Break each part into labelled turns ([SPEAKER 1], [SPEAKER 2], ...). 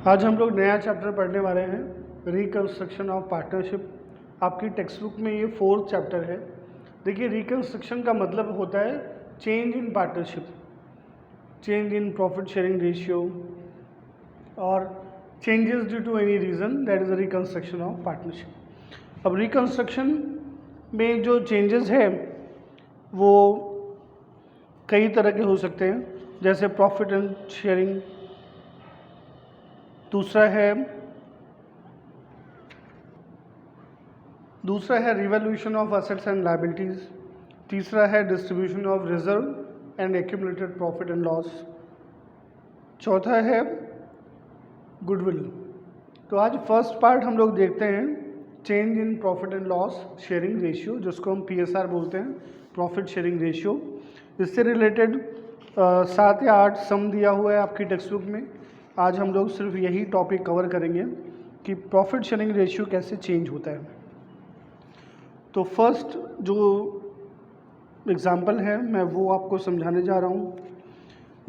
[SPEAKER 1] आज हम लोग नया चैप्टर पढ़ने वाले हैं, रिकंस्ट्रक्शन ऑफ पार्टनरशिप। आपकी टेक्स्ट बुक में ये 4th चैप्टर है। देखिए, रिकंस्ट्रक्शन का मतलब होता है change in partnership, change in profit sharing ratio और changes due to any reason, that is the reconstruction of partnership. अब रिकंस्ट्रक्शन में जो चेंजेस है वो कई तरह के हो सकते हैं, जैसे प्रॉफिट एंड शेयरिंग, दूसरा है revaluation of assets and liabilities, तीसरा है distribution of reserve and accumulated profit and loss, चौथा है गुडविल। तो आज फर्स्ट पार्ट हम लोग देखते हैं change in profit and loss sharing ratio, जिसको हम PSR बोलते हैं, प्रॉफिट शेयरिंग रेशियो। इससे रिलेटेड 7 या 8 सम दिया हुआ है आपकी टेक्स्ट बुक में। आज हम लोग सिर्फ यही टॉपिक कवर करेंगे कि प्रॉफिट शेयरिंग रेशियो कैसे चेंज होता है। तो फर्स्ट जो एग्जांपल है मैं वो आपको समझाने जा रहा हूँ।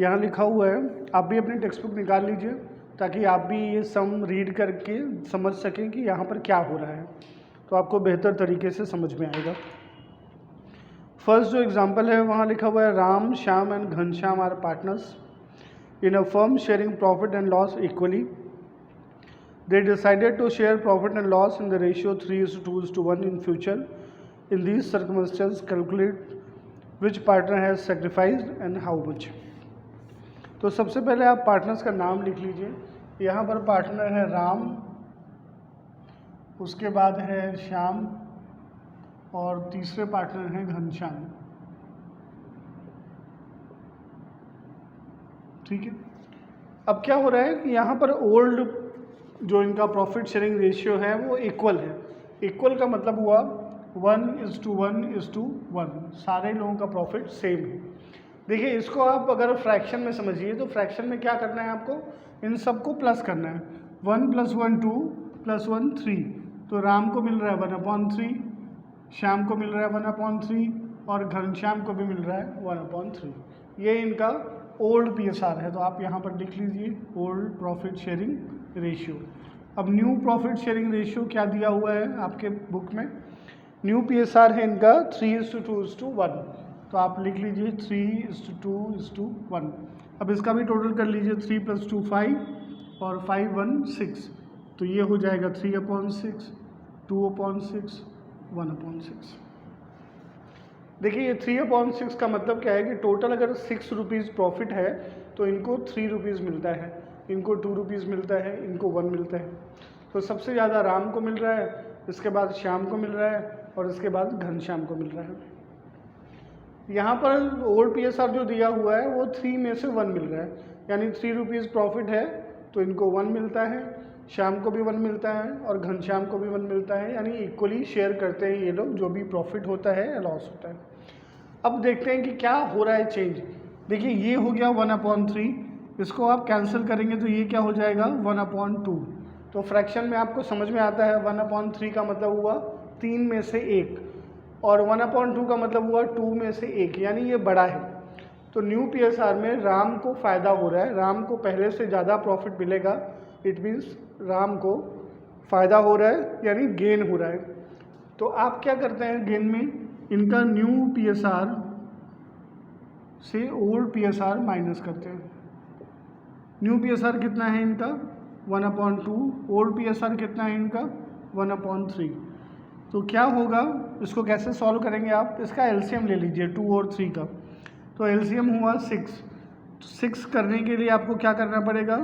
[SPEAKER 1] यहाँ लिखा हुआ है, आप भी अपनी टेक्स्ट बुक निकाल लीजिए ताकि आप भी ये सम रीड करके समझ सकें कि यहाँ पर क्या हो रहा है, तो आपको बेहतर तरीके से समझ में आएगा। फर्स्ट जो एग्जांपल है वहाँ लिखा हुआ है, Ram, Shyam and Ghanshyam are partners in a firm sharing profit and loss equally. They decided to share profit and loss in the ratio 3:2:1 in future. In these circumstances, calculate which partner has sacrificed and how much. तो सबसे पहले आप partners का नाम लिख लीजिए। यहाँ पर पार्टनर है राम, उसके बाद है श्याम और तीसरे पार्टनर हैं घनश्याम। ठीक है। अब क्या हो रहा है कि यहाँ पर ओल्ड जो इनका प्रॉफिट शेयरिंग रेशियो है वो इक्वल है। इक्वल का मतलब हुआ 1:1:1, सारे लोगों का प्रॉफिट सेम है। देखिए, इसको आप अगर फ्रैक्शन में समझिए तो फ्रैक्शन में क्या करना है, आपको इन सबको प्लस करना है। 1 + 1 2 + 1 3, तो राम को मिल रहा है 1/3, श्याम को मिल रहा है 1/3 और घनश्याम को भी मिल रहा है 1/3। ये इनका ओल्ड PSR है, तो आप यहाँ पर लिख लीजिए ओल्ड प्रॉफिट शेयरिंग रेशियो। अब न्यू प्रॉफिट शेयरिंग रेशियो क्या दिया हुआ है आपके बुक में, न्यू PSR है इनका 3:2:1, तो आप लिख लीजिए 3:2:1। अब इसका भी टोटल कर लीजिए, 3 + 2 5 और 5 1 6, तो ये हो जाएगा 3/6, 2/6, 1/6। देखिए, ये 3/6 का मतलब क्या है कि टोटल अगर 6 रुपीज़ प्रॉफिट है तो इनको 3 रुपीज़ मिलता है, इनको 2 रुपीज़ मिलता है, इनको 1 मिलता है। तो सबसे ज़्यादा राम को मिल रहा है, इसके बाद श्याम को मिल रहा है और इसके बाद घनश्याम को मिल रहा है। यहाँ पर ओल्ड PSR जो दिया हुआ है वो 3 में से 1 मिल रहा है, यानी 3 रुपीज़ प्रॉफिट है तो इनको 1 मिलता है, श्याम को भी 1 मिलता है और घनश्याम को भी 1 मिलता है, यानी इक्वली शेयर करते हैं ये लोग जो भी प्रॉफिट होता है या लॉस होता है। अब देखते हैं कि क्या हो रहा है चेंज। देखिए, ये हो गया 1/3, इसको आप कैंसिल करेंगे तो ये क्या हो जाएगा 1/2। तो फ्रैक्शन में आपको समझ में आता है 1/3 का मतलब हुआ 3 में से 1 और 1/2 का मतलब हुआ 2 में से 1, यानी ये बड़ा है। तो न्यू PSR में राम को फ़ायदा हो रहा है, राम को पहले से ज़्यादा प्रॉफिट मिलेगा, इट मीन्स राम को फ़ायदा हो रहा है यानी गेन हो रहा है। तो आप क्या करते हैं गेन में, इनका न्यू PSR से ओल्ड PSR माइनस करते हैं। न्यू PSR कितना है इनका 1/2, ओल्ड PSR कितना है इनका 1/3। तो क्या होगा, इसको कैसे सॉल्व करेंगे आप, इसका LCM ले लीजिए 2 और 3 का। तो LCM हुआ 6। 6 करने के लिए आपको क्या करना पड़ेगा,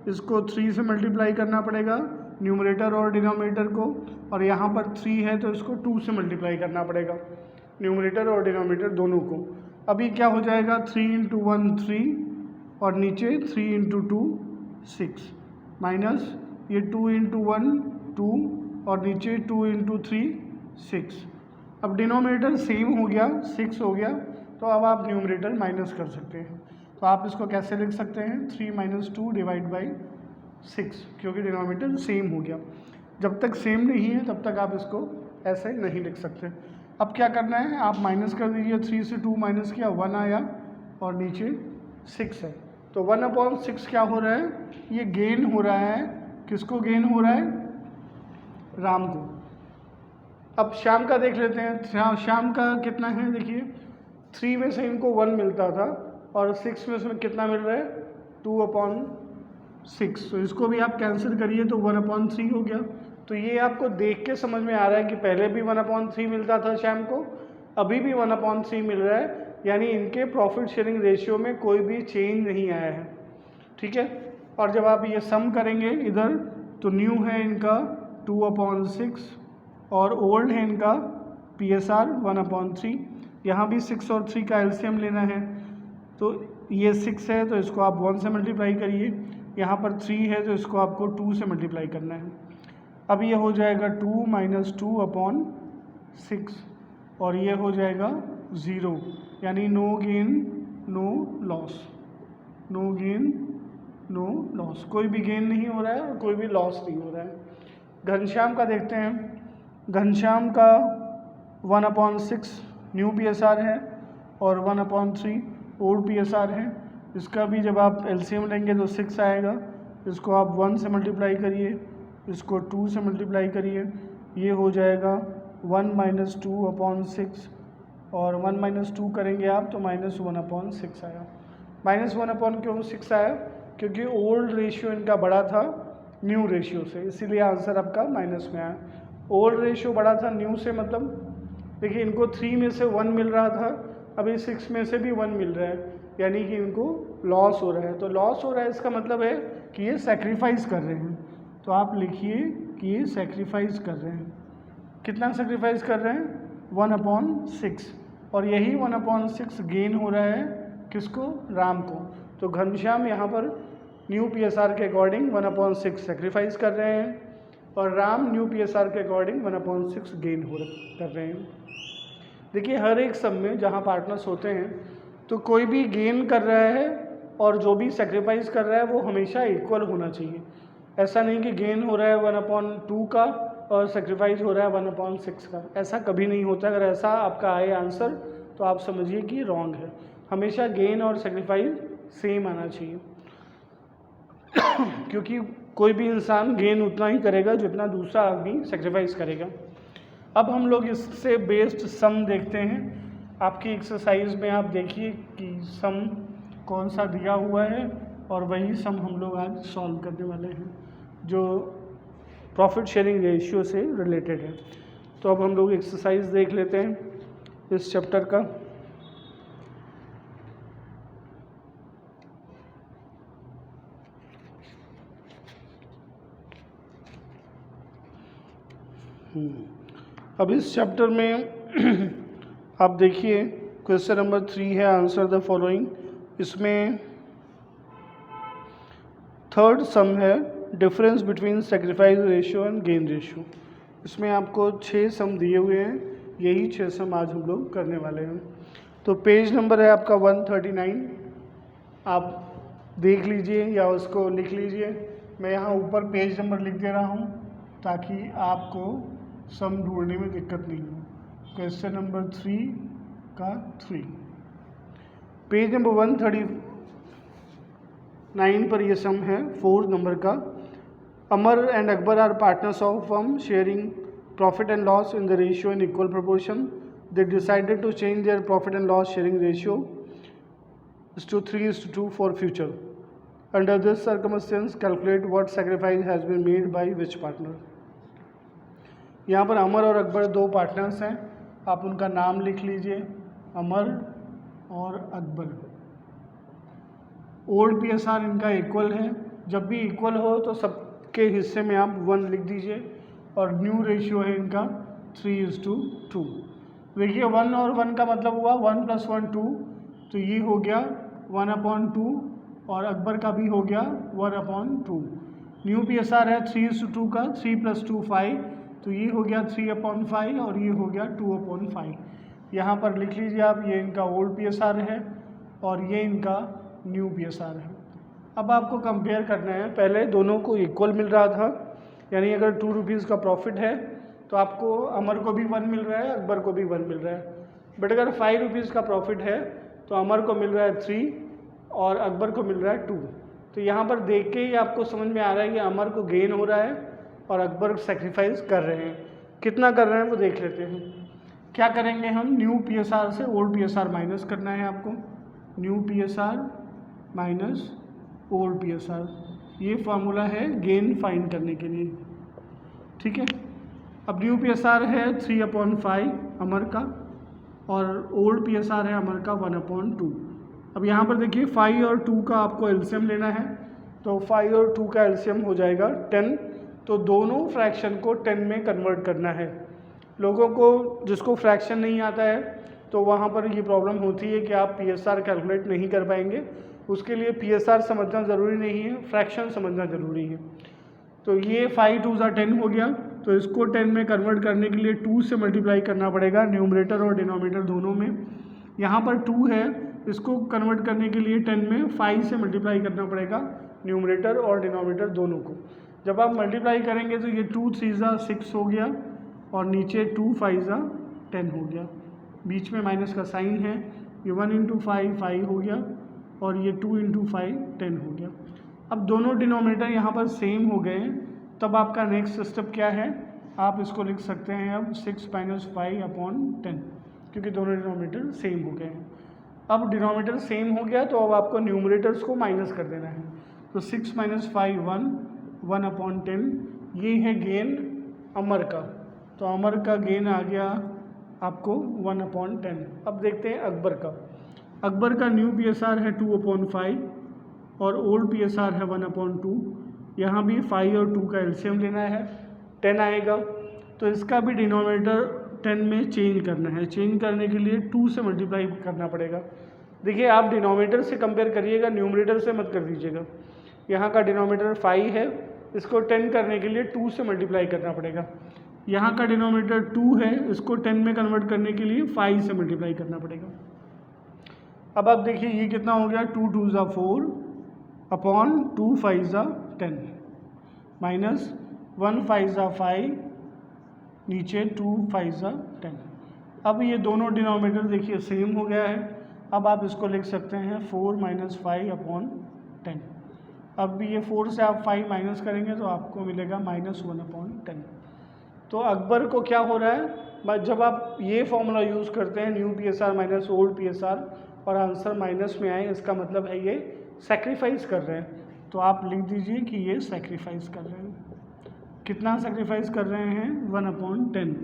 [SPEAKER 1] इसको 3 से मल्टीप्लाई करना पड़ेगा न्यूमरेटर और डिनोमिनेटर को, और यहाँ पर 3 है तो इसको 2 से मल्टीप्लाई करना पड़ेगा न्यूमरेटर और डिनोमिनेटर दोनों को। अभी क्या हो जाएगा 3 × 1 3 और नीचे 3 × 2 6 माइनस ये 2 × 1 2 और नीचे 2 × 3 6। अब डिनोमिनेटर सेम हो गया, 6 हो गया, तो अब आप न्यूमरेटर माइनस कर सकते हैं। तो आप इसको कैसे लिख सकते हैं, 3 - 2 / 6, क्योंकि डिनोमिनेटर सेम हो गया। जब तक सेम नहीं है तब तक आप इसको ऐसे नहीं लिख सकते। अब क्या करना है, आप माइनस कर दीजिए, 3 से 2 माइनस किया 1 आया और नीचे 6 है, तो 1/6 क्या हो रहा है, ये गेन हो रहा है, किसको गेन हो रहा है, राम को। अब श्याम का देख लेते हैं, श्याम का कितना है, देखिए 3 में से इनको 1 मिलता था और 6 में से कितना मिल रहा है, 2/6। तो इसको भी आप कैंसिल करिए तो 1/3 हो गया। तो ये आपको देख के समझ में आ रहा है कि पहले भी 1/3 मिलता था श्याम को, अभी भी 1/3 मिल रहा है, यानी इनके प्रॉफिट शेयरिंग रेशियो में कोई भी चेंज नहीं आया है, ठीक है। और जब आप ये सम करेंगे इधर तो न्यू है इनका 2/6 और ओल्ड है इनका PSR 1/3। यहाँ भी 6 और 3 का LCM लेना है, तो ये 6 है तो इसको आप 1 से मल्टीप्लाई करिए, यहाँ पर 3 है तो इसको आपको 2 से मल्टीप्लाई करना है। अब ये हो जाएगा 2 - 2/6 और ये हो जाएगा 0, यानी no gain no loss, no gain no loss, कोई भी गेन नहीं हो रहा है और कोई भी लॉस नहीं हो रहा है। घनश्याम का देखते हैं, घनश्याम का 1/6 न्यू PSR है और 1/3 ओल्ड PSR है। इसका भी जब आप LCM लेंगे तो 6 आएगा, इसको आप 1 से मल्टीप्लाई करिए, इसको 2 से मल्टीप्लाई करिए, ये हो जाएगा 1 - 2/6 और 1 - 2 करेंगे आप तो -1/6 आया। -1/6 आया क्योंकि ओल्ड रेशियो इनका बड़ा था न्यू रेशियो से, इसीलिए आंसर आपका माइनस में आया। ओल्ड रेशियो बड़ा था न्यू से, मतलब देखिए इनको 3 में से 1 मिल रहा था, अभी 6 में से भी 1 मिल रहा है, यानी कि इनको लॉस हो रहा है। तो लॉस हो रहा है इसका मतलब है कि ये सेक्रीफाइस कर रहे हैं, तो आप लिखिए कि ये सेक्रीफाइस कर रहे हैं। कितना सेक्रीफाइस कर रहे हैं, 1/6, और यही 1/6 गेन हो रहा है किसको, राम को। तो घनश्याम यहाँ पर न्यू PSR के अकॉर्डिंग 1/6 सेक्रीफाइस कर रहे हैं और राम न्यू PSR के अकॉर्डिंग 1/6 गेन कर रहे हैं। देखिए हर एक सम में जहाँ पार्टनर्स होते हैं तो कोई भी गेन कर रहा है और जो भी सेक्रीफाइस कर रहा है वो हमेशा इक्वल होना चाहिए। ऐसा नहीं कि गेन हो रहा है 1/2 का और सेक्रीफाइस हो रहा है 1/6 का, ऐसा कभी नहीं होता। अगर ऐसा आपका आए आंसर तो आप समझिए कि रॉन्ग है, हमेशा गेन और सेक्रीफाइस सेम आना चाहिए क्योंकि कोई भी इंसान गेन उतना ही करेगा जितना दूसरा आदमी सेक्रीफाइस करेगा। अब हम लोग इससे बेस्ड सम देखते हैं। आपकी एक्सरसाइज में आप देखिए कि सम कौन सा दिया हुआ है और वही सम हम लोग आज सॉल्व करने वाले हैं जो प्रॉफिट शेयरिंग रेशियो से रिलेटेड है। तो अब हम लोग एक्सरसाइज देख लेते हैं इस चैप्टर का। अब इस चैप्टर में आप देखिए क्वेश्चन नंबर 3 है, आंसर द फॉलोइंग। इसमें थर्ड सम है difference between sacrifice ratio and gain ratio. इसमें आपको 6 सम दिए हुए हैं, यही 6 सम आज हम लोग करने वाले हैं। तो पेज नंबर है आपका 139, आप देख लीजिए या उसको लिख लीजिए। मैं यहाँ ऊपर पेज नंबर लिख दे रहा हूँ ताकि आपको सम ढूंढने में दिक्कत नहीं हो। क्वेश्चन नंबर 3 का 3, पेज नंबर 139 पर ये सम है 4 नंबर का। Amar and Akbar are partners of firm sharing profit and loss in the ratio in equal proportion. They decided to change their profit and loss sharing ratio to 3:2 for future. Under this circumstance, calculate what sacrifice has been made by which partner. यहाँ पर अमर और Akbar 2 partners हैं, आप उनका नाम लिख लीजिए, अमर और अकबर। ओल्ड PSR इनका इक्वल है, जब भी इक्वल हो तो सबके हिस्से में आप 1 लिख दीजिए, और न्यू रेशियो है इनका 3:2। देखिए 1 और 1 का मतलब हुआ 1 + 1 2, तो ये हो गया 1/2 और अकबर का भी हो गया 1/2। न्यू PSR है 3:2 का, 3 + 2 5, तो ये हो गया 3/5 और ये हो गया 2/5। यहाँ पर लिख लीजिए आप, ये इनका ओल्ड PSR है और ये इनका न्यू PSR है। अब आपको कंपेयर करना है, पहले दोनों को इक्वल मिल रहा था, यानी अगर 2 रुपीज़ का प्रॉफिट है तो आपको अमर को भी 1 मिल रहा है, अकबर को भी 1 मिल रहा है। बट अगर 5 रुपीज़ का प्रॉफिट है तो अमर को मिल रहा है 3 और अकबर को मिल रहा है 2। तो यहाँ पर देख के ही आपको समझ में आ रहा है कि अमर को गेन हो रहा है और अकबर सेक्रीफाइस कर रहे हैं। कितना कर रहे हैं वो देख लेते हैं। क्या करेंगे हम, न्यू PSR से ओल्ड PSR माइनस करना है आपको। New PSR minus old PSR, ये फार्मूला है गेन फाइंड करने के लिए, ठीक है। अब न्यू PSR है 3/5 अमर का और ओल्ड PSR है अमर का 1/2। अब यहाँ पर देखिए 5 और 2 का आपको एलसीएम लेना है, तो 5 और 2 का एलसीएम हो जाएगा 10। तो दोनों फ्रैक्शन को 10 में कन्वर्ट करना है। लोगों को जिसको फ्रैक्शन नहीं आता है तो वहाँ पर ये प्रॉब्लम होती है कि आप PSR कैलकुलेट नहीं कर पाएंगे। उसके लिए PSR समझना ज़रूरी नहीं है, फ्रैक्शन समझना ज़रूरी है। तो ये 5 2 10 हो गया, तो इसको 10 में कन्वर्ट करने के लिए 2 से मल्टीप्लाई करना पड़ेगा न्यूमरेटर और डिनोमिनेटर दोनों में। यहाँ पर 2 है, इसको कन्वर्ट करने के लिए 10 में 5 से मल्टीप्लाई करना पड़ेगा न्यूमरेटर और डिनोमिनेटर दोनों को। जब आप मल्टीप्लाई करेंगे तो ये 2 3 6 हो गया और नीचे 2 5 10 हो गया, बीच में माइनस का साइन है। ये 1 × 5 5 हो गया और ये 2 × 5 10 हो गया। अब दोनों डिनोमिनेटर यहाँ पर सेम हो गए हैं, तब आपका नेक्स्ट स्टेप क्या है, आप इसको लिख सकते हैं अब 6 - 5/10, क्योंकि दोनों डिनोमिनेटर सेम हो गए हैं। अब डिनोमिनेटर सेम हो गया तो अब आपको न्यूमरेटर्स को माइनस कर देना है। तो 6 - 5 1/10, ये है गेन अमर का, तो अमर का गेन आ गया आपको 1/10। अब देखते हैं अकबर का। अकबर का न्यू PSR है 2/5 और ओल्ड PSR है 1/2। यहाँ भी 5 और 2 का एलसीएम लेना है, 10 आएगा। तो इसका भी डिनोमिनेटर 10 में चेंज करना है। चेंज करने के लिए 2 से मल्टीप्लाई करना पड़ेगा। देखिए आप डिनोमिनेटर से कंपेयर करिएगा, न्यूमरेटर से मत कर दीजिएगा। यहाँ का डिनोमिनेटर 5 है, इसको 10 करने के लिए 2 से मल्टीप्लाई करना पड़ेगा। यहाँ का डिनोमिनेटर 2 है, इसको 10 में कन्वर्ट करने के लिए 5 से मल्टीप्लाई करना पड़ेगा। अब आप देखिए ये कितना हो गया, 2 2 4 अपॉन 2 5 10 माइनस 1 5 5 नीचे 2 5 10। अब ये दोनों डिनोमिनेटर देखिए सेम हो गया है। अब आप इसको लिख सकते हैं 4 - 5/10। अब ये 4 से आप 5 माइनस करेंगे तो आपको मिलेगा -1/10। तो अकबर को क्या हो रहा है, जब आप ये फॉर्मूला यूज़ करते हैं new PSR minus old PSR और आंसर माइनस में आए, इसका मतलब है ये सेक्रीफाइस कर रहे हैं। तो आप लिख दीजिए कि ये सेक्रीफाइस कर रहे हैं। कितना सेक्रीफाइस कर रहे हैं, 1/10।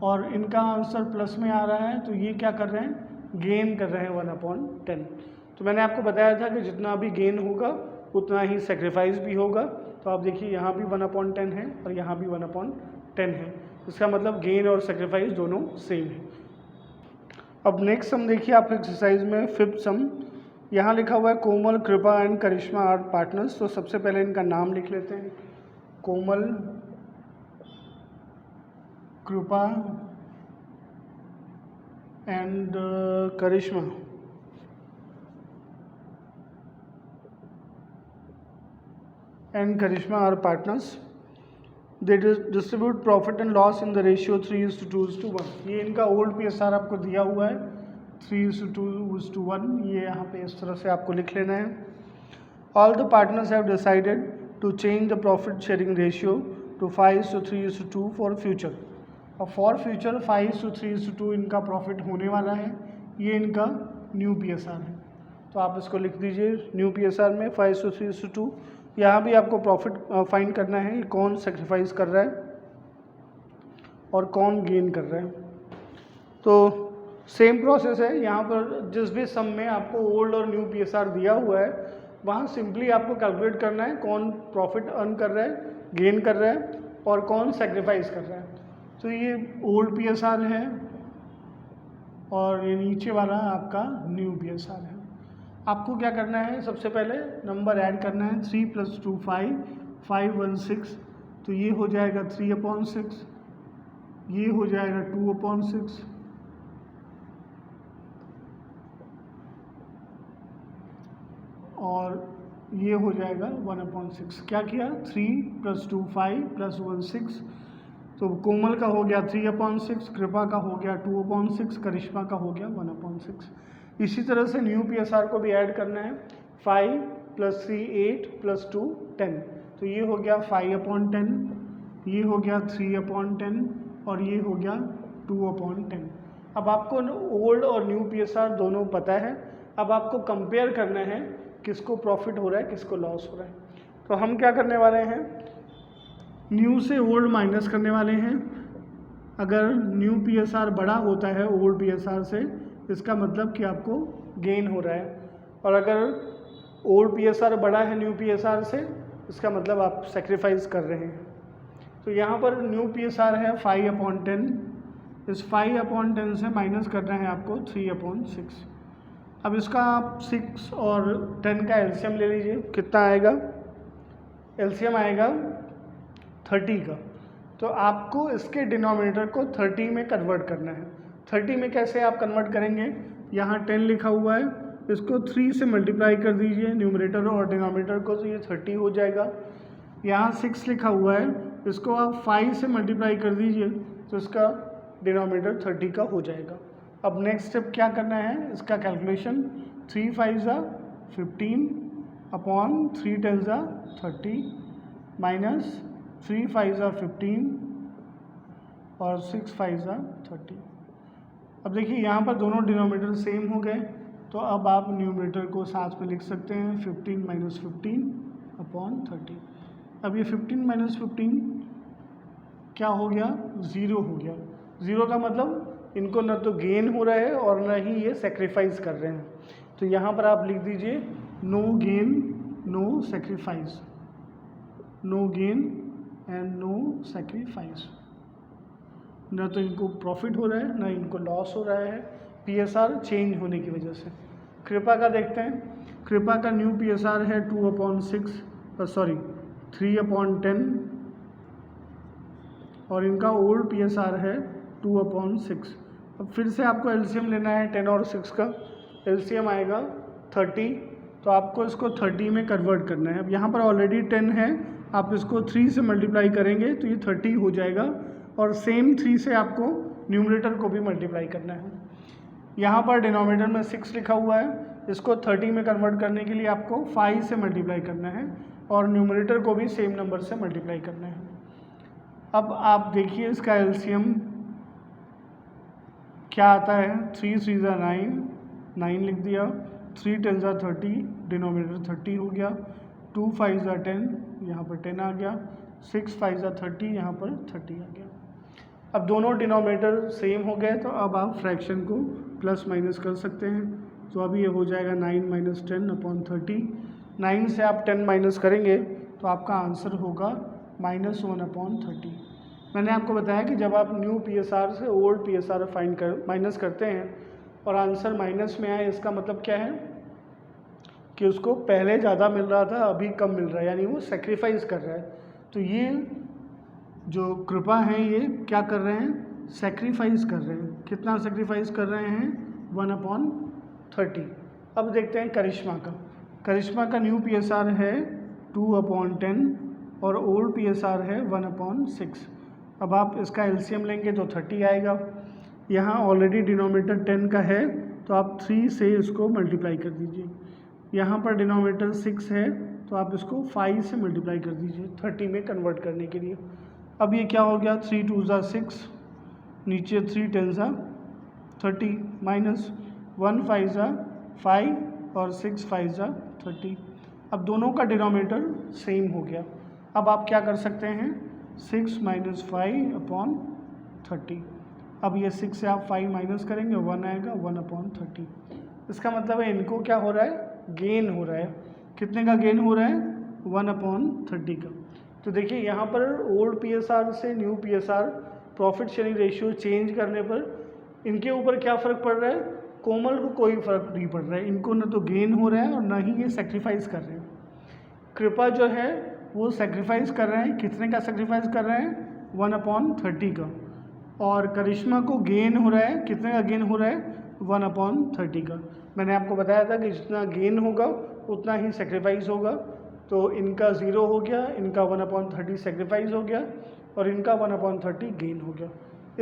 [SPEAKER 1] और इनका आंसर प्लस में आ रहा है, तो ये क्या कर रहे हैं, गेन कर रहे हैं 1/10। तो मैंने आपको बताया था कि जितना भी गेन होगा उतना ही सेक्रीफाइस भी होगा। तो आप देखिए यहाँ भी 1/10 है और यहाँ भी 1/10 है। इसका मतलब गेन और सेक्रीफाइस दोनों सेम है। अब नेक्स्ट सम देखिए आप एक्सरसाइज में 5th सम। यहाँ लिखा हुआ है कोमल, Kripa and Karishma are partners. तो सबसे पहले इनका नाम लिख लेते हैं, Komal, Kripa and Karishma. Are partners. They distribute profit and loss in the ratio 3:2:1। ये इनका ओल्ड PSR आपको दिया हुआ है 3:2:1। ये यहाँ पे इस तरह से आपको लिख लेना है। All the partners have decided to change the profit sharing ratio to 5:3:2 for future. अब फॉर फ्यूचर 5:3:2 इनका प्रॉफिट होने वाला है। ये इनका न्यू PSR है, तो आप इसको लिख दीजिए न्यू PSR में 5:3:2। यहाँ भी आपको प्रॉफिट फाइंड करना है, कौन सेक्रीफाइस कर रहा है और कौन गेन कर रहा है। तो सेम प्रोसेस है, यहाँ पर जिस भी सम में आपको ओल्ड और न्यू PSR दिया हुआ है वहाँ सिंपली आपको कैलकुलेट करना है कौन प्रॉफिट अर्न कर रहा है, गेन कर रहा है और कौन सेक्रीफाइस कर रहा है। तो ये ओल्ड PSR है और ये नीचे वाला आपका न्यू PSR है। आपको क्या करना है, सबसे पहले नंबर ऐड करना है। 3 + 2 5, 5 1 6, तो ये हो जाएगा 3/6, ये हो जाएगा 2/6 और ये हो जाएगा 1/6। क्या किया, 3 + 2 5 + 1 6। तो कोमल का हो गया 3/6, कृपा का हो गया 2/6, करिश्मा का हो गया 1/6। इसी तरह से न्यू PSR को भी ऐड करना है। 5 + 3 8 + 2 10। तो ये हो गया 5/10, ये हो गया 3/10 और ये हो गया 2/10। अब आपको ओल्ड और न्यू PSR दोनों पता है। अब आपको कंपेयर करना है किसको प्रॉफिट हो रहा है किसको लॉस हो रहा है। तो हम क्या करने वाले हैं, न्यू से ओल्ड माइनस करने वाले हैं। अगर न्यू PSR बड़ा होता है ओल्ड PSR से, इसका मतलब कि आपको गेन हो रहा है, और अगर ओल्ड PSR बड़ा है न्यू PSR से, इसका मतलब आप सेक्रीफाइस कर रहे हैं। तो यहाँ पर न्यू PSR है 5/10, इस 5/10 से माइनस करना है आपको 3/6। अब इसका आप 6 और 10 का एलसीएम ले लीजिए, कितना आएगा, एलसीएम आएगा 30 का। तो आपको इसके डिनोमिनेटर को 30 में कन्वर्ट करना है। 30 में कैसे आप कन्वर्ट करेंगे, यहाँ 10 लिखा हुआ है, इसको 3 से मल्टीप्लाई कर दीजिए न्यूमरेटर और डिनोमिनेटर को, तो ये 30 हो जाएगा। यहाँ 6 लिखा हुआ है, इसको आप 5 से मल्टीप्लाई कर दीजिए, तो इसका डिनोमिनेटर 30 का हो जाएगा। अब नेक्स्ट स्टेप क्या करना है, इसका कैलकुलेशन 3 5 15 अपॉन 3 10 30 माइनस 3 5 15 और 6 5 30। अब देखिए यहाँ पर दोनों डिनोमिनेटर सेम हो गए, तो अब आप न्यूमरेटर को साथ में लिख सकते हैं 15 - 15 अपॉन 30। अब ये 15 - 15 क्या हो गया, 0 हो गया। 0 का मतलब इनको न तो गेन हो रहा है और न ही ये सेक्रीफाइस कर रहे हैं। तो यहाँ पर आप लिख दीजिए no gain no sacrifice, no gain and no sacrifice. न तो इनको प्रॉफिट हो रहा है न इनको लॉस हो रहा है PSR चेंज होने की वजह से। कृपा का देखते हैं, कृपा का न्यू PSR है 3/10 और इनका ओल्ड PSR है 2/6। अब फिर से आपको एलसीएम लेना है 10 और 6 का, एलसीएम आएगा 30, तो आपको इसको 30 में कन्वर्ट करना है। अब यहाँ पर ऑलरेडी 10 है, आप इसको 3 से मल्टीप्लाई करेंगे तो ये 30 हो जाएगा, और सेम 3 से आपको न्यूमरेटर को भी मल्टीप्लाई करना है। यहाँ पर डिनोमिनेटर में 6 लिखा हुआ है, इसको 30 में कन्वर्ट करने के लिए आपको 5 से मल्टीप्लाई करना है और न्यूमरेटर को भी सेम नंबर से मल्टीप्लाई करना है। अब आप देखिए इसका एलसीएम क्या आता है, 3 3 9, 9 लिख दिया, 3 10 30, डिनोमिनेटर 30 हो गया, 2 5 10, यहाँ पर 10 आ गया, 6 5 30, यहाँ पर 30 आ गया। अब दोनों डिनोमिनेटर सेम हो गए, तो अब आप फ्रैक्शन को प्लस माइनस कर सकते हैं। तो अभी ये हो जाएगा 9 - 10 अपॉन 30। 9 से आप 10 माइनस करेंगे तो आपका आंसर होगा -1/30। मैंने आपको बताया कि जब आप न्यू PSR से ओल्ड PSR माइनस करते हैं और आंसर माइनस में आए, इसका मतलब क्या है कि उसको पहले ज़्यादा मिल रहा था अभी कम मिल रहा है, यानी वो सेक्रीफाइस कर रहा है। तो ये जो कृपा हैं ये क्या कर रहे हैं, सेक्रीफाइस कर रहे हैं। कितना सेक्रीफाइस कर रहे हैं, 1/30। अब देखते हैं करिश्मा का। करिश्मा का न्यू PSR है 2/10 और ओल्ड PSR है 1/6। अब आप इसका एलसीएम लेंगे तो 30 आएगा। यहाँ ऑलरेडी डिनोमिनेटर 10 का है, तो आप 3 से इसको मल्टीप्लाई कर दीजिए। यहाँ पर डिनोमिनेटर 6 है, तो आप इसको 5 से मल्टीप्लाई कर दीजिए 30 में कन्वर्ट करने के लिए। अब ये क्या हो गया, 3 2 6, नीचे 3 10 30 माइनस 1 5 5 और 6 5 30। अब दोनों का डिनोमिनेटर सेम हो गया। अब आप क्या कर सकते हैं, 6 - 5/30। अब ये 6 से आप 5 माइनस करेंगे, 1 आएगा, 1/30। इसका मतलब है इनको क्या हो रहा है, गेन हो रहा है। कितने का गेन हो रहा है, 1/30 का। तो देखिए यहाँ पर ओल्ड PSR से new PSR profit sharing ratio change करने पर इनके ऊपर क्या फ़र्क पड़ रहा है, कोमल को कोई फ़र्क नहीं पड़ रहा है। इनको न तो गेन हो रहा है और ना ही ये सेक्रीफाइस कर रहे हैं। कृपा जो है वो सेक्रीफाइस कर रहे हैं, कितने का सेक्रीफाइस कर रहे हैं, 1/30 का। और करिश्मा को गेन हो रहा है, कितने का गेन हो रहा है, 1/30 का। मैंने आपको बताया था कि जितना गेन होगा उतना ही सेक्रीफाइस होगा। तो इनका 0 हो गया, इनका 1/30 सेक्रीफाइस हो गया और इनका 1/30 गेन हो गया।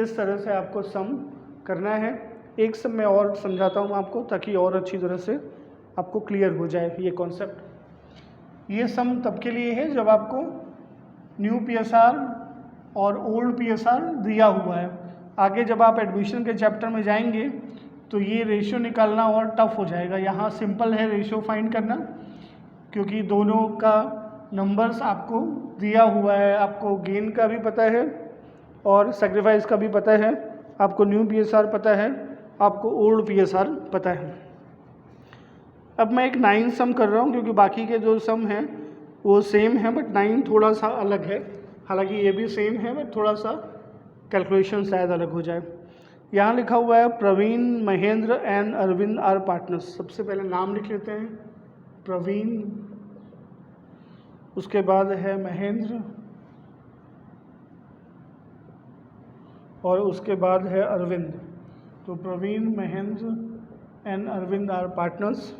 [SPEAKER 1] इस तरह से आपको सम करना है। एक सम मैं और समझाता हूँ आपको ताकि और अच्छी तरह से आपको क्लियर हो जाए ये कॉन्सेप्ट। ये सम तब के लिए है जब आपको न्यू PSR और ओल्ड PSR दिया हुआ है। आगे जब आप एडमिशन के चैप्टर में जाएंगे तो ये रेशियो निकालना और टफ हो जाएगा। यहाँ सिंपल है रेशियो फाइंड करना, क्योंकि दोनों का नंबर्स आपको दिया हुआ है, आपको गेन का भी पता है और सेक्रीफाइस का भी पता है, आपको न्यू PSR पता है, आपको ओल्ड PSR पता है। अब मैं एक 9 सम कर रहा हूँ क्योंकि बाकी के जो सम हैं वो सेम है, बट 9 थोड़ा सा अलग है। हालांकि ये भी सेम है बट थोड़ा सा कैलकुलेशन शायद अलग हो जाए। यहाँ लिखा हुआ है Praveen, Mahendra and Arvind are partners. सबसे पहले नाम लिख लेते हैं, प्रवीण, उसके बाद है महेंद्र और उसके बाद है अरविंद। तो Praveen, Mahendra and Arvind are partners.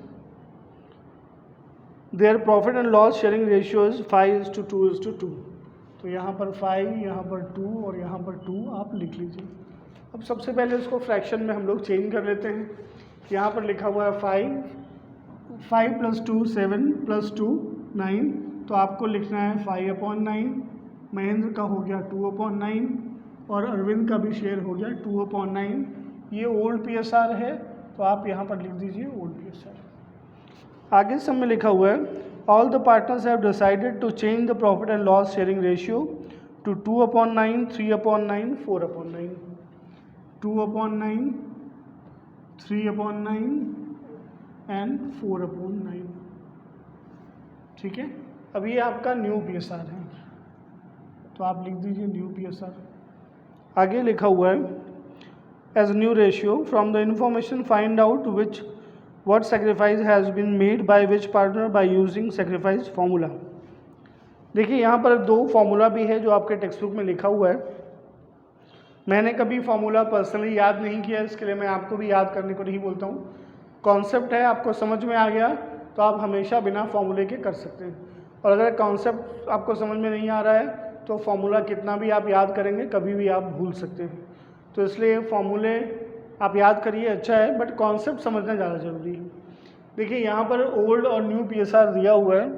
[SPEAKER 1] Their profit and loss sharing ratio is 5:2:2। तो यहाँ पर 5, यहाँ पर 2 और यहाँ पर 2 आप लिख लीजिए। अब सबसे पहले इसको फ्रैक्शन में हम लोग चेंज कर लेते हैं। यहाँ पर लिखा हुआ है 5 + 2 7 + 2 9, तो आपको लिखना है 5/9। महेंद्र का हो गया 2/9 और अरविंद का भी शेयर हो गया 2/9। ये ओल्ड PSR है तो आप यहाँ पर लिख दीजिए ओल्ड PSR। आगे सब में लिखा हुआ है all the partners have decided to change the profit and loss sharing ratio to 2/9, 3/9, 4/9। 2/9, 3/9 and 4/9। ठीक है, अब ये आपका न्यू PSR है तो आप लिख दीजिए न्यू PSR। आगे लिखा हुआ है as new ratio from the information find out what sacrifice has been made by which partner by using sacrifice formula। देखिए यहाँ पर 2 फार्मूला भी है जो आपके टेक्स्ट बुक में लिखा हुआ है। मैंने कभी फार्मूला पर्सनली याद नहीं किया, इसके लिए मैं आपको भी याद करने को नहीं बोलता हूँ। कॉन्सेप्ट है, आपको समझ में आ गया तो आप हमेशा बिना फार्मूले के कर सकते हैं, और अगर कॉन्सेप्ट आपको समझ में नहीं आ रहा है तो फार्मूला कितना भी आप याद करेंगे कभी भी आप भूल सकते हैं। तो इसलिए फार्मूले आप याद करिए, अच्छा है, बट कॉन्सेप्ट समझना ज़्यादा ज़रूरी है। देखिए यहाँ पर ओल्ड और न्यू PSR दिया हुआ है।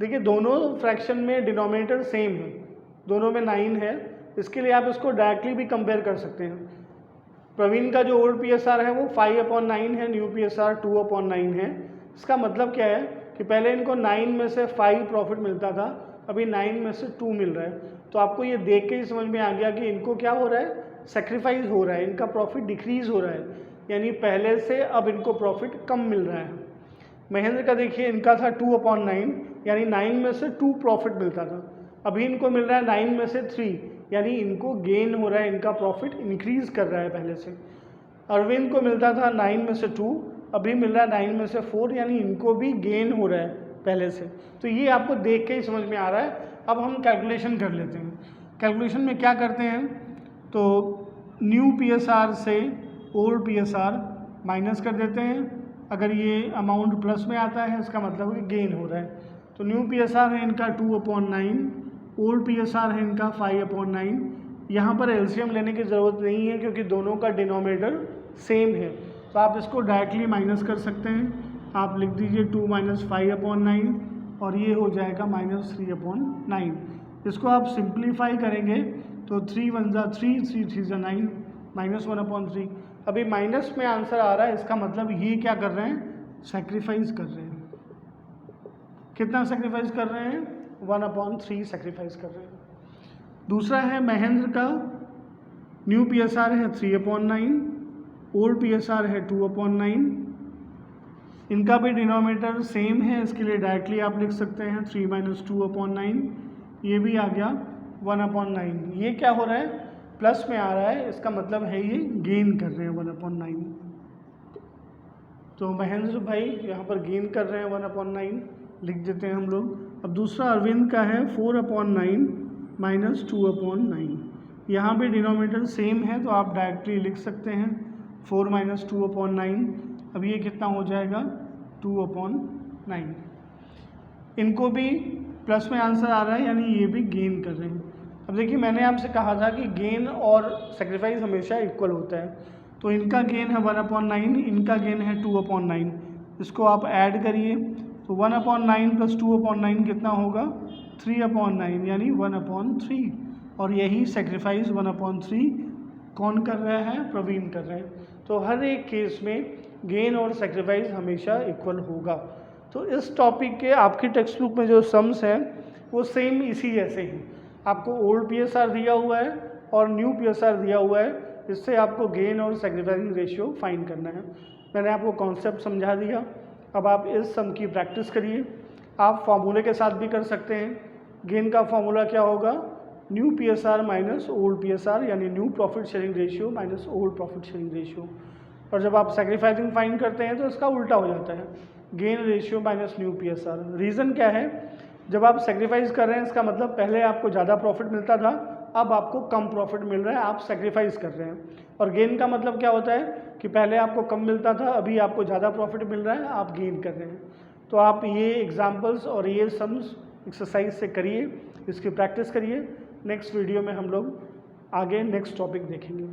[SPEAKER 1] देखिए दोनों फ्रैक्शन में डिनोमिनेटर सेम है, दोनों में 9 है, इसके लिए आप इसको डायरेक्टली भी कंपेयर कर सकते हैं। प्रवीण का जो ओल्ड PSR है वो 5/9 है, न्यू PSR 2/9 है। इसका मतलब क्या है कि पहले इनको 9 में से 5 प्रॉफिट मिलता था, अभी 9 में से 2 मिल रहा है। तो आपको ये देख के ही समझ में आ गया कि इनको क्या हो रहा है, सेक्रीफाइस हो रहा है, इनका प्रॉफिट डिक्रीज हो रहा है, यानी पहले से अब इनको प्रॉफिट कम मिल रहा है। महेंद्र का देखिए इनका था 2/9, यानी 9 में से 2 प्रॉफिट मिलता था, अभी इनको मिल रहा है 9 में से 3, यानी इनको गेन हो रहा है, इनका प्रॉफिट इंक्रीज कर रहा है पहले से। अरविंद को मिलता था 9 में से 2, अभी मिल रहा है 9 में से 4, यानी इनको भी गेन हो रहा है पहले से। तो ये आपको देख के ही समझ में आ रहा है। अब हम कैलकुलेशन कर लेते हैं। कैलकुलेशन में क्या करते हैं, तो न्यू PSR से ओल्ड PSR माइनस कर देते हैं। अगर ये अमाउंट प्लस में आता है इसका मतलब है गेन हो रहा है। तो न्यू PSR है इनका 2/9, ओल्ड PSR है इनका 5/9। यहाँ पर LCM लेने की ज़रूरत नहीं है क्योंकि दोनों का डिनोमिनेटर सेम है, तो आप इसको डायरेक्टली माइनस कर सकते हैं। आप लिख दीजिए 2 - 5/9 और ये हो जाएगा -3/9। इसको आप सिंप्लीफाई करेंगे तो 3 × 1 = 3, 3 × 3 = 9, -1/3। अभी माइनस में आंसर आ रहा है, इसका मतलब ये क्या कर रहे हैं, सेक्रीफाइस कर रहे हैं। कितना सेक्रीफाइस कर रहे हैं, 1/3 सेक्रीफाइस कर रहे हैं। दूसरा है महेंद्र का न्यू PSR है 3/9, ओल्ड PSR है 2/9। इनका भी डिनोमिनेटर सेम है, इसके लिए डायरेक्टली आप लिख सकते हैं 3 - 2/9, ये भी आ गया 1/9। ये क्या हो रहा है, प्लस में आ रहा है, इसका मतलब है ये गेन कर रहे हैं 1/9। तो महेंद्र भाई यहाँ पर गेन कर रहे हैं 1/9, लिख देते हैं हम लोग। अब दूसरा अरविंद का है 4/9 - 2/9। यहाँ भी डिनोमिनेटर सेम है तो आप डायरेक्टली लिख सकते हैं 4 - 2/9। अब ये कितना हो जाएगा, 2/9। इनको भी प्लस में आंसर आ रहा है, यानी ये भी गेन कर रहे हैं। अब देखिए मैंने आपसे कहा था कि गेन और सेक्रीफाइस हमेशा इक्वल होता है, तो इनका गेन है 1/9, इनका गेन है 2/9। इसको आप ऐड करिए तो 1/9 प्लस 2/9 कितना होगा 3/9 यानी 1/3। और यही सेक्रीफाइस 1/3 कौन कर रहा है, प्रवीण कर रहे हैं। तो हर एक केस में गेन और सेक्रीफाइस हमेशा इक्वल होगा। तो इस टॉपिक के आपकी टेक्स्ट बुक में जो सम्स हैं वो सेम इसी जैसे ही, आपको ओल्ड पीएसआर दिया हुआ है और न्यू पीएसआर दिया हुआ है, इससे आपको गेन और सेक्रीफाइसिंग रेशियो फाइंड करना है। मैंने आपको कॉन्सेप्ट समझा दिया, अब आप इस सम की प्रैक्टिस करिए। आप फॉर्मूले के साथ भी कर सकते हैं। गेन का फॉर्मूला क्या होगा, new PSR minus old PSR, यानी new profit sharing ratio minus old profit sharing ratio. और जब आप सेक्रीफाइसिंग फाइंड करते हैं तो इसका उल्टा हो जाता है, gain ratio minus new PSR. Reason क्या है, जब आप सेक्रीफाइस कर रहे हैं इसका मतलब पहले आपको ज़्यादा प्रॉफिट मिलता था, अब आपको कम प्रॉफिट मिल रहा है, आप सेक्रीफाइस कर रहे हैं। और गेन का मतलब क्या होता है कि पहले आपको कम मिलता था, अभी आपको ज़्यादा प्रॉफिट मिल रहा है, आप गेन कर रहे हैं। तो आप ये एग्जाम्पल्स और ये सम्स एक्सरसाइज से करिए, इसकी प्रैक्टिस करिए। नेक्स्ट वीडियो में हम लोग आगे नेक्स्ट टॉपिक देखेंगे।